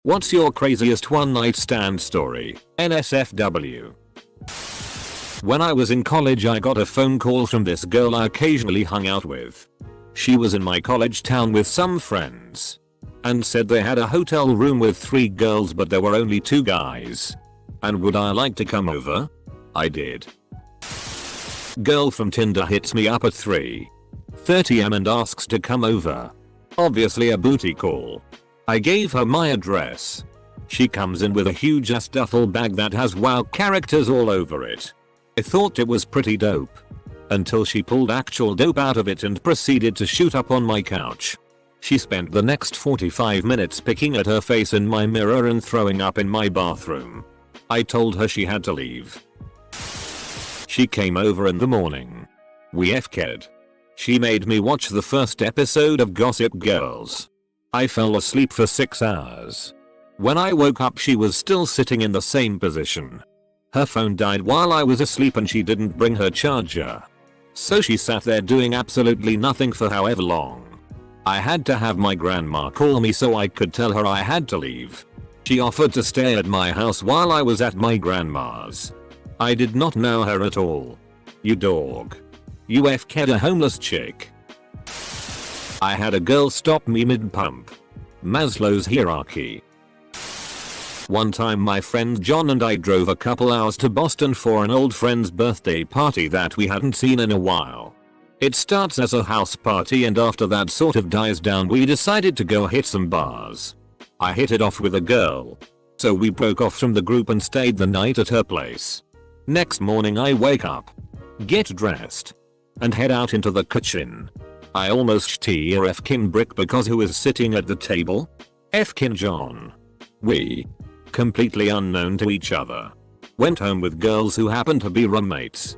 What's your craziest one night stand story? NSFW. When I was in college I got a phone call from this girl I occasionally hung out with. She was in my college town with some friends and said they had a hotel room with 3 girls but there were only 2 guys. And would I like to come over? I did. Girl from Tinder hits me up at 3:30 am and asks to come over. Obviously a booty call. I gave her my address. She comes in with a huge ass duffel bag that has wow characters all over it. I thought it was pretty dope. Until she pulled actual dope out of it and proceeded to shoot up on my couch. She spent the next 45 minutes picking at her face in my mirror and throwing up in my bathroom. I told her she had to leave. She came over in the morning. We FK'd. She made me watch the first episode of Gossip Girls. I fell asleep for 6 hours. When I woke up she was still sitting in the same position. Her phone died while I was asleep and she didn't bring her charger. So she sat there doing absolutely nothing for however long. I had to have my grandma call me so I could tell her I had to leave. She offered to stay at my house while I was at my grandma's. I did not know her at all. You dog. You FK'd a homeless chick. I had a girl stop me mid-pump. Maslow's hierarchy. One time my friend John and I drove a couple hours to Boston for an old friend's birthday party that we hadn't seen in a while. It starts as a house party and after that sort of dies down we decided to go hit some bars. I hit it off with a girl. So we broke off from the group and stayed the night at her place. Next morning I wake up, get dressed, and head out into the kitchen. I almost tear Fkin Brick because who is sitting at the table? Fkin John. We, completely unknown to each other, went home with girls who happened to be roommates.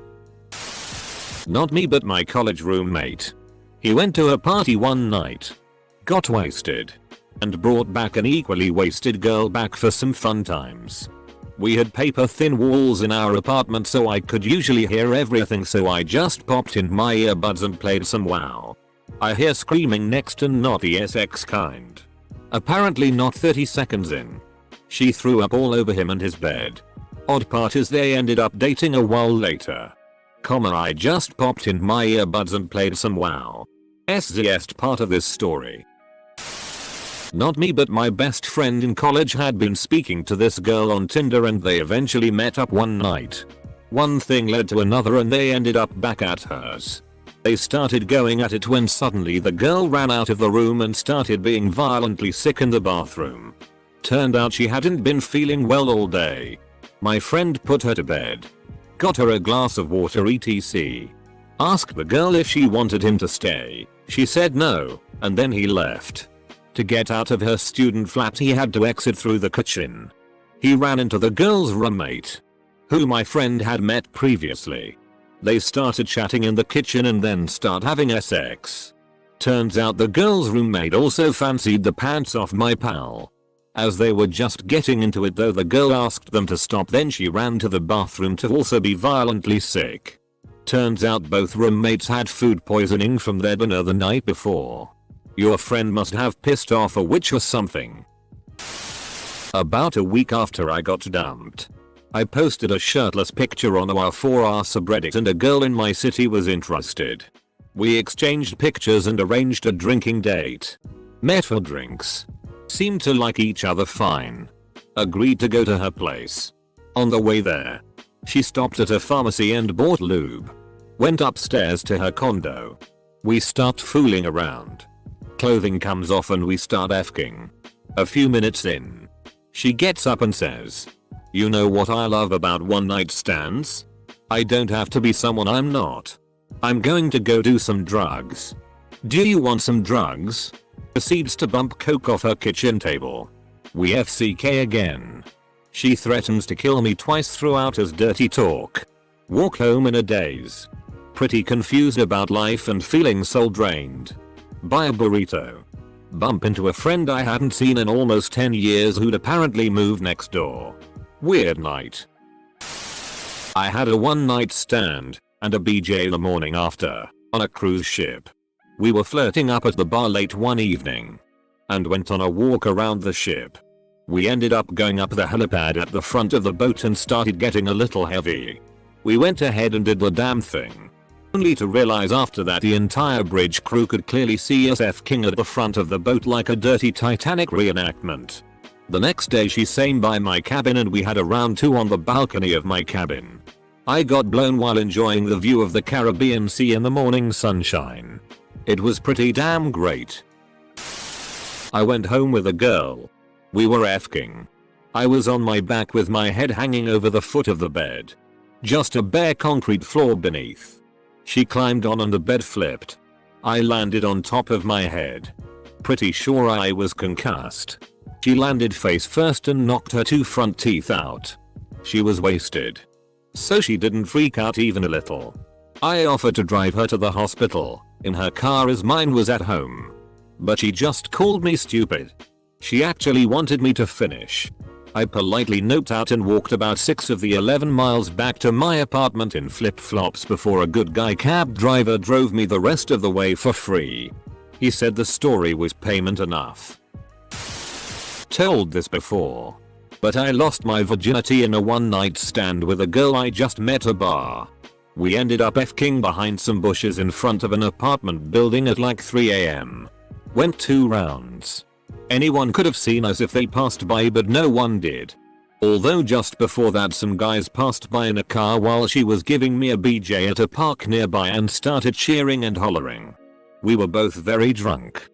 Not me but my college roommate. He went to a party one night, got wasted, and brought back an equally wasted girl back for some fun times. We had paper thin walls in our apartment so I could usually hear everything so I just popped in my earbuds and played some WoW. I hear screaming next and not the SX kind. Apparently not 30 seconds in. She threw up all over him and his bed. Odd part is they ended up dating a while later. I just popped in my earbuds and played some WoW. SZest part of this story. Not me but my best friend in college had been speaking to this girl on Tinder and they eventually met up one night. One thing led to another and they ended up back at hers. They started going at it when suddenly the girl ran out of the room and started being violently sick in the bathroom. Turned out she hadn't been feeling well all day. My friend put her to bed, got her a glass of water etc. Asked the girl if she wanted him to stay. She said no, and then he left. To get out of her student flat he had to exit through the kitchen. He ran into the girl's roommate, who my friend had met previously. They started chatting in the kitchen and then start having sex. Turns out the girl's roommate also fancied the pants off my pal. As they were just getting into it though the girl asked them to stop then she ran to the bathroom to also be violently sick. Turns out both roommates had food poisoning from their dinner the night before. Your friend must have pissed off a witch or something. About a week after I got dumped, I posted a shirtless picture on our 4R subreddit and a girl in my city was interested. We exchanged pictures and arranged a drinking date. Met for drinks. Seemed to like each other fine. Agreed to go to her place. On the way there, she stopped at a pharmacy and bought lube. Went upstairs to her condo. We start fooling around. Clothing comes off and we start FKing. A few minutes in, she gets up and says, "You know what I love about one night stands? I don't have to be someone I'm not. I'm going to go do some drugs. Do you want some drugs?" Proceeds to bump coke off her kitchen table. We FCK again. She threatens to kill me twice throughout as dirty talk. Walk home in a daze. Pretty confused about life and feeling soul drained. Buy a burrito. Bump into a friend I hadn't seen in almost 10 years who'd apparently moved next door. Weird night. I had a one night stand and a BJ the morning after on a cruise ship. We were flirting up at the bar late one evening and went on a walk around the ship. We ended up going up the helipad at the front of the boat and started getting a little heavy. We went ahead and did the damn thing. Only to realize after that the entire bridge crew could clearly see us F-king at the front of the boat like a dirty Titanic reenactment. The next day she came by my cabin and we had a round 2 on the balcony of my cabin. I got blown while enjoying the view of the Caribbean Sea in the morning sunshine. It was pretty damn great. I went home with a girl. We were F-king. I was on my back with my head hanging over the foot of the bed. Just a bare concrete floor beneath. She climbed on and the bed flipped. I landed on top of my head. Pretty sure I was concussed. She landed face first and knocked her 2 front teeth out. She was wasted. So she didn't freak out even a little. I offered to drive her to the hospital in her car as mine was at home. But she just called me stupid. She actually wanted me to finish. I politely noped out and walked about 6 of the 11 miles back to my apartment in flip-flops before a good guy cab driver drove me the rest of the way for free. He said the story was payment enough. Told this before. But I lost my virginity in a one-night stand with a girl I just met at a bar. We ended up F-king behind some bushes in front of an apartment building at like 3 AM. Went 2 rounds. Anyone could have seen us if they passed by but no one did. Although just before that some guys passed by in a car while she was giving me a BJ at a park nearby and started cheering and hollering. We were both very drunk.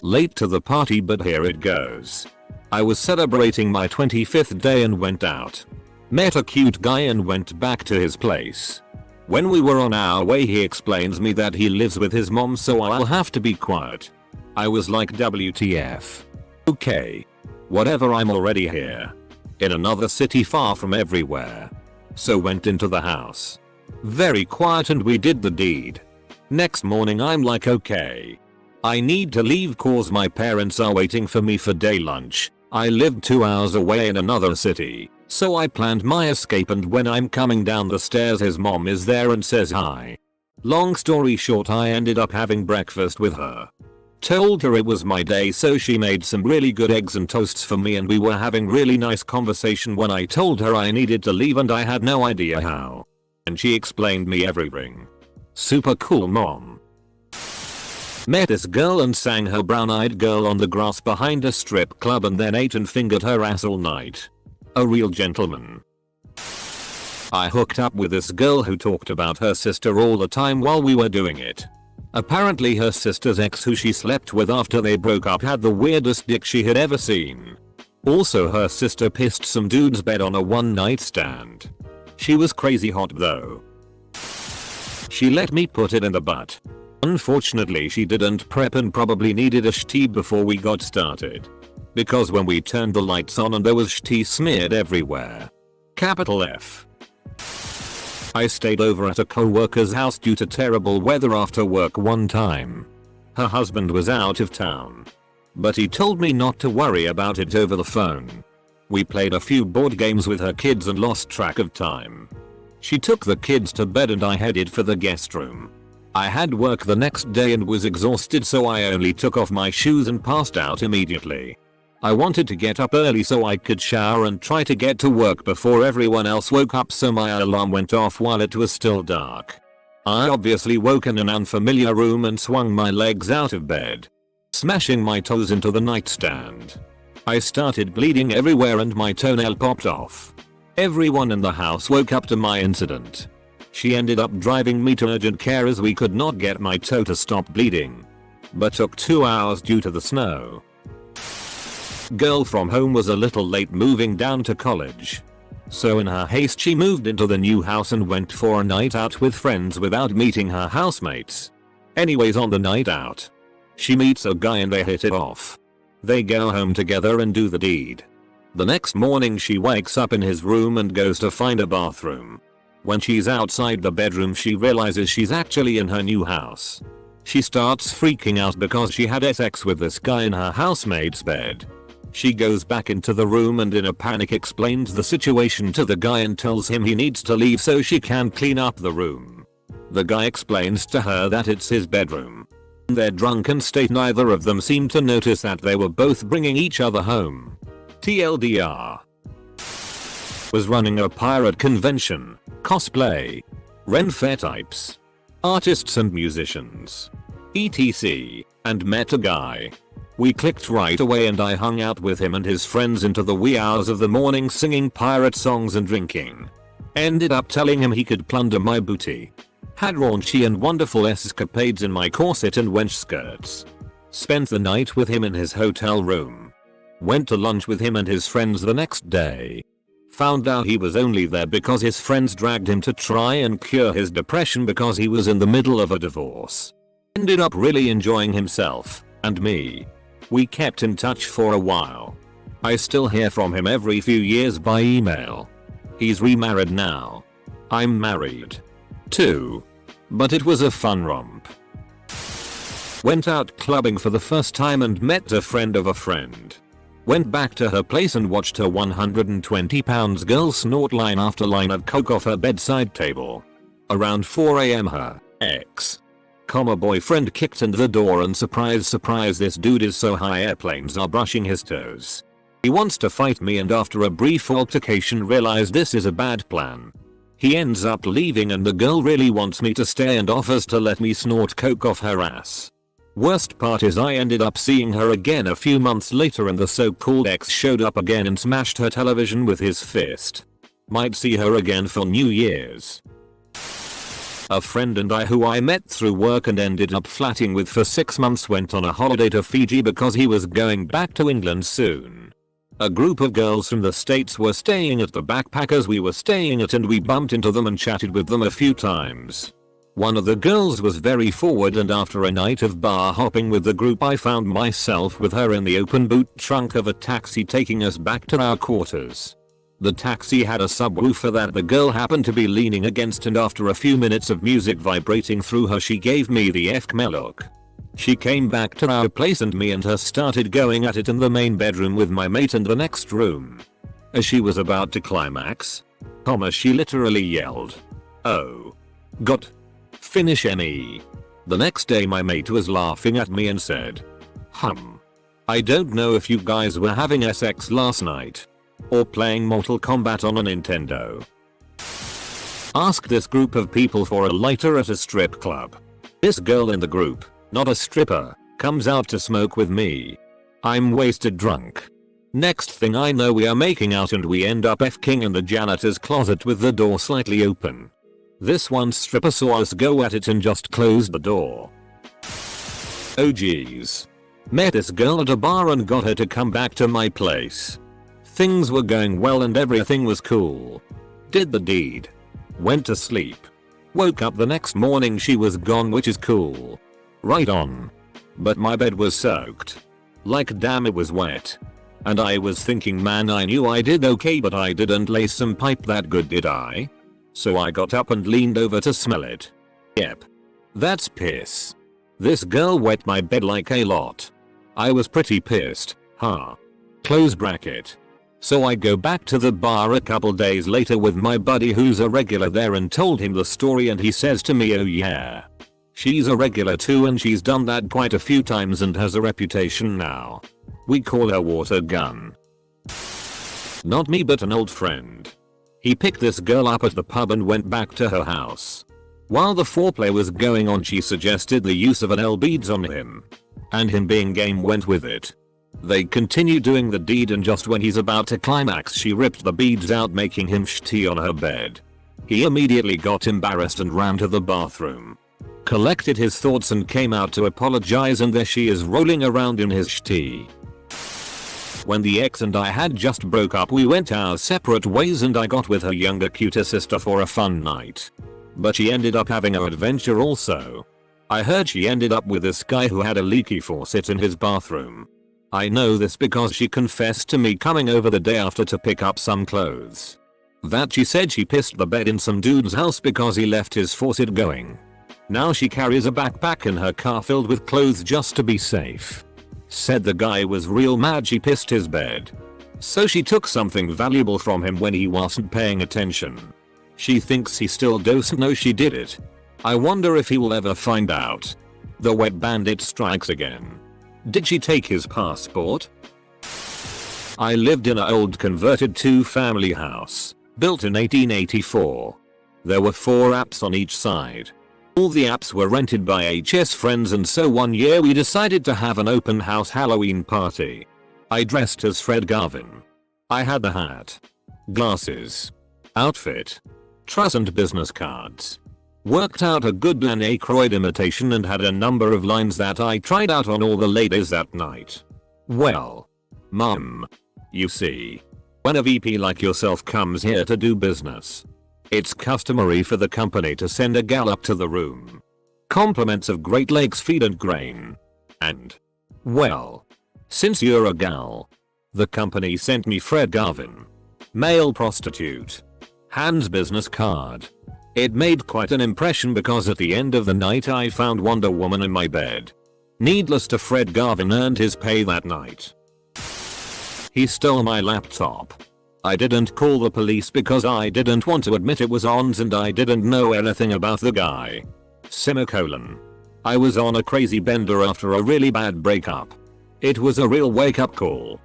Late to the party but here it goes. I was celebrating my 25th day and went out. Met a cute guy and went back to his place. When we were on our way he explains me that he lives with his mom so I'll have to be quiet. I was like WTF. Okay. Whatever, I'm already here. In another city far from everywhere. So went into the house. Very quiet and we did the deed. Next morning I'm like okay. I need to leave cause my parents are waiting for me for day lunch. I lived 2 hours away in another city. So I planned my escape and when I'm coming down the stairs his mom is there and says hi. Long story short I ended up having breakfast with her. Told her it was my day so she made some really good eggs and toasts for me and we were having really nice conversation when I told her I needed to leave and I had no idea how. And she explained me everything. Super cool mom. Met this girl and sang her Brown-Eyed Girl on the grass behind a strip club and then ate and fingered her ass all night. A real gentleman. I hooked up with this girl who talked about her sister all the time while we were doing it. Apparently her sister's ex who she slept with after they broke up had the weirdest dick she had ever seen. Also her sister pissed some dude's bed on a one-night stand. She was crazy hot though. She let me put it in the butt. Unfortunately she didn't prep and probably needed a sh-tea before we got started. Because when we turned the lights on and there was sh-tea smeared everywhere. Capital F. I stayed over at a co-worker's house due to terrible weather after work one time. Her husband was out of town. But he told me not to worry about it over the phone. We played a few board games with her kids and lost track of time. She took the kids to bed and I headed for the guest room. I had work the next day and was exhausted so I only took off my shoes and passed out immediately. I wanted to get up early so I could shower and try to get to work before everyone else woke up so my alarm went off while it was still dark. I obviously woke in an unfamiliar room and swung my legs out of bed, smashing my toes into the nightstand. I started bleeding everywhere and my toenail popped off. Everyone in the house woke up to my incident. She ended up driving me to urgent care as we could not get my toe to stop bleeding. But took 2 hours due to the snow. Girl from home was a little late moving down to college. So in her haste she moved into the new house and went for a night out with friends without meeting her housemates. Anyways, on the night out, she meets a guy and they hit it off. They go home together and do the deed. The next morning she wakes up in his room and goes to find a bathroom. When she's outside the bedroom she realizes she's actually in her new house. She starts freaking out because she had sex with this guy in her housemate's bed. She goes back into the room and in a panic explains the situation to the guy and tells him he needs to leave so she can clean up the room. The guy explains to her that it's his bedroom. In their drunken state neither of them seemed to notice that they were both bringing each other home. TLDR. Was running a pirate convention, cosplay, Ren fair types, artists and musicians, etc. and met a guy. We clicked right away and I hung out with him and his friends into the wee hours of the morning singing pirate songs and drinking. Ended up telling him he could plunder my booty. Had raunchy and wonderful escapades in my corset and wench skirts. Spent the night with him in his hotel room. Went to lunch with him and his friends the next day. Found out he was only there because his friends dragged him to try and cure his depression because he was in the middle of a divorce. Ended up really enjoying himself, and me. We kept in touch for a while. I still hear from him every few years by email. He's remarried now. I'm married. Too. But it was a fun romp. Went out clubbing for the first time and met a friend of a friend. Went back to her place and watched her 120 pounds girl snort line after line of coke off her bedside table. Around 4 AM her ex, boyfriend kicked in the door and surprise this dude is so high airplanes are brushing his toes. He wants to fight me and after a brief altercation realized this is a bad plan. He ends up leaving and the girl really wants me to stay and offers to let me snort coke off her ass. Worst part is I ended up seeing her again a few months later and the so-called ex showed up again and smashed her television with his fist. Might see her again for New Year's. A friend and I who I met through work and ended up flatting with for 6 months went on a holiday to Fiji because he was going back to England soon. A group of girls from the States were staying at the backpackers we were staying at and we bumped into them and chatted with them a few times. One of the girls was very forward and after a night of bar hopping with the group I found myself with her in the open boot trunk of a taxi taking us back to our quarters. The taxi had a subwoofer that the girl happened to be leaning against and after a few minutes of music vibrating through her she gave me the FKME look. She came back to our place and me and her started going at it in the main bedroom with my mate in the next room. As she was about to climax, she literally yelled, "Oh. God. Finish me." The next day my mate was laughing at me and said, I don't know if you guys were having sex last night. Or playing Mortal Kombat on a Nintendo. Asked this group of people for a lighter at a strip club. This girl in the group, not a stripper, comes out to smoke with me. I'm wasted drunk. Next thing I know we are making out and we end up F-king in the janitor's closet with the door slightly open. This one stripper saw us go at it and just closed the door. Oh geez. Met this girl at a bar and got her to come back to my place. Things were going well and everything was cool. Did the deed. Went to sleep. Woke up the next morning she was gone which is cool. Right on. But my bed was soaked. Like damn it was wet. And I was thinking man I knew I did okay but I didn't lay some pipe that good did I? So I got up and leaned over to smell it. Yep. That's piss. This girl wet my bed like a lot. I was pretty pissed, Close bracket. So I go back to the bar a couple days later with my buddy who's a regular there and told him the story and he says to me oh yeah. She's a regular too and she's done that quite a few times and has a reputation now. We call her Water Gun. Not me but an old friend. He picked this girl up at the pub and went back to her house. While the foreplay was going on she suggested the use of an L beads on him. And him being game went with it. They continued doing the deed and just when he's about to climax she ripped the beads out making him shitty on her bed. He immediately got embarrassed and ran to the bathroom. Collected his thoughts and came out to apologize and there she is rolling around in his shitty. When the ex and I had just broke up we went our separate ways and I got with her younger cuter sister for a fun night. But she ended up having an adventure also. I heard she ended up with this guy who had a leaky faucet in his bathroom. I know this because she confessed to me coming over the day after to pick up some clothes. That she said she pissed the bed in some dude's house because he left his faucet going. Now she carries a backpack in her car filled with clothes just to be safe. Said the guy was real mad she pissed his bed. So she took something valuable from him when he wasn't paying attention. She thinks he still doesn't know she did it. I wonder if he will ever find out. The wet bandit strikes again. Did she take his passport? I lived in an old converted two-family house, built in 1884. There were 4 apps on each side. All the apps were rented by HS friends, and so one year we decided to have an open house Halloween party. I dressed as Fred Garvin. I had the hat, glasses, outfit, truss and business cards. Worked out a good Dan Aykroyd imitation and had a number of lines that I tried out on all the ladies that night. Well, Mum, you see, when a VP like yourself comes here to do business, it's customary for the company to send a gal up to the room. Compliments of Great Lakes feed and grain. And, well, since you're a gal, the company sent me Fred Garvin, male prostitute, Hans business card. It made quite an impression because at the end of the night I found Wonder Woman in my bed. Needless to Fred Garvin earned his pay that night. He stole my laptop. I didn't call the police because I didn't want to admit it was On's and I didn't know anything about the guy. Semicolon. I was on a crazy bender after a really bad breakup. It was a real wake-up call.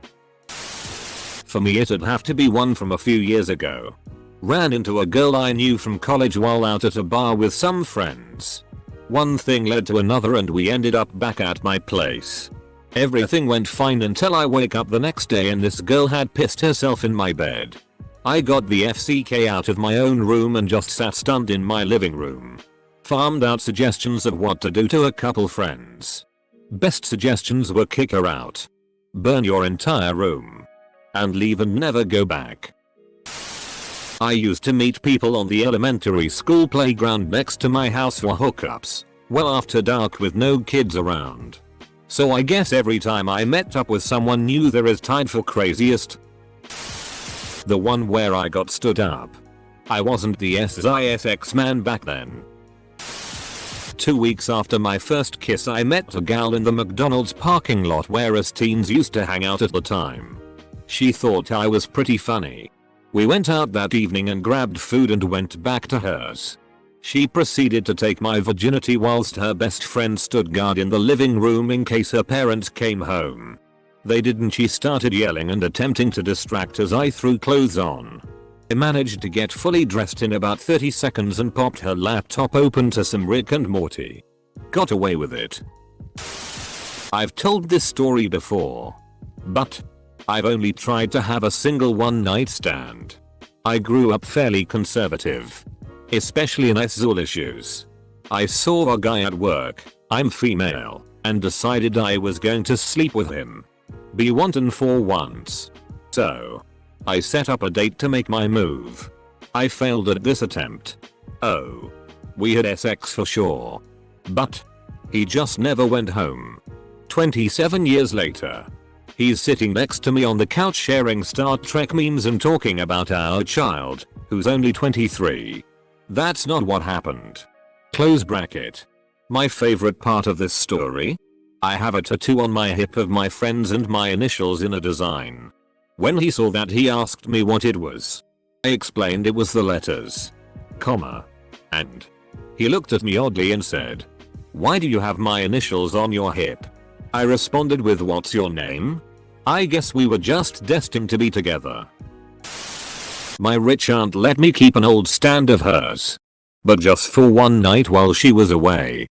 For me it'd have to be one from a few years ago. Ran into a girl I knew from college while out at a bar with some friends. One thing led to another and we ended up back at my place. Everything went fine until I wake up the next day and this girl had pissed herself in my bed. I got the FCK out of my own room and just sat stunned in my living room. Farmed out suggestions of what to do to a couple friends. Best suggestions were kick her out, burn your entire room, and leave and never go back. I used to meet people on the elementary school playground next to my house for hookups, well after dark with no kids around. So I guess every time I met up with someone new there is tied for craziest. The one where I got stood up. I wasn't the SISX man back then. 2 weeks after my first kiss I met a gal in the McDonald's parking lot where us teens used to hang out at the time. She thought I was pretty funny. We went out that evening and grabbed food and went back to hers. She proceeded to take my virginity whilst her best friend stood guard in the living room in case her parents came home. They didn't. She started yelling and attempting to distract as I threw clothes on. I managed to get fully dressed in about 30 seconds and popped her laptop open to some Rick and Morty. Got away with it. I've told this story before, but I've only tried to have a single one night stand. I grew up fairly conservative, especially in sexual issues. I saw a guy at work, I'm female, and decided I was going to sleep with him. Be wanton for once. So I set up a date to make my move. I failed at this attempt. Oh. We had sex for sure. But he just never went home. 27 years later, he's sitting next to me on the couch sharing Star Trek memes and talking about our child, who's only 23. That's not what happened. Close bracket. My favorite part of this story? I have a tattoo on my hip of my friends and my initials in a design. When he saw that he asked me what it was. I explained it was the letters, comma, and he looked at me oddly and said, "Why do you have my initials on your hip?" I responded with, "What's your name?" I guess we were just destined to be together. My rich aunt let me keep an old stand of hers, but just for one night while she was away.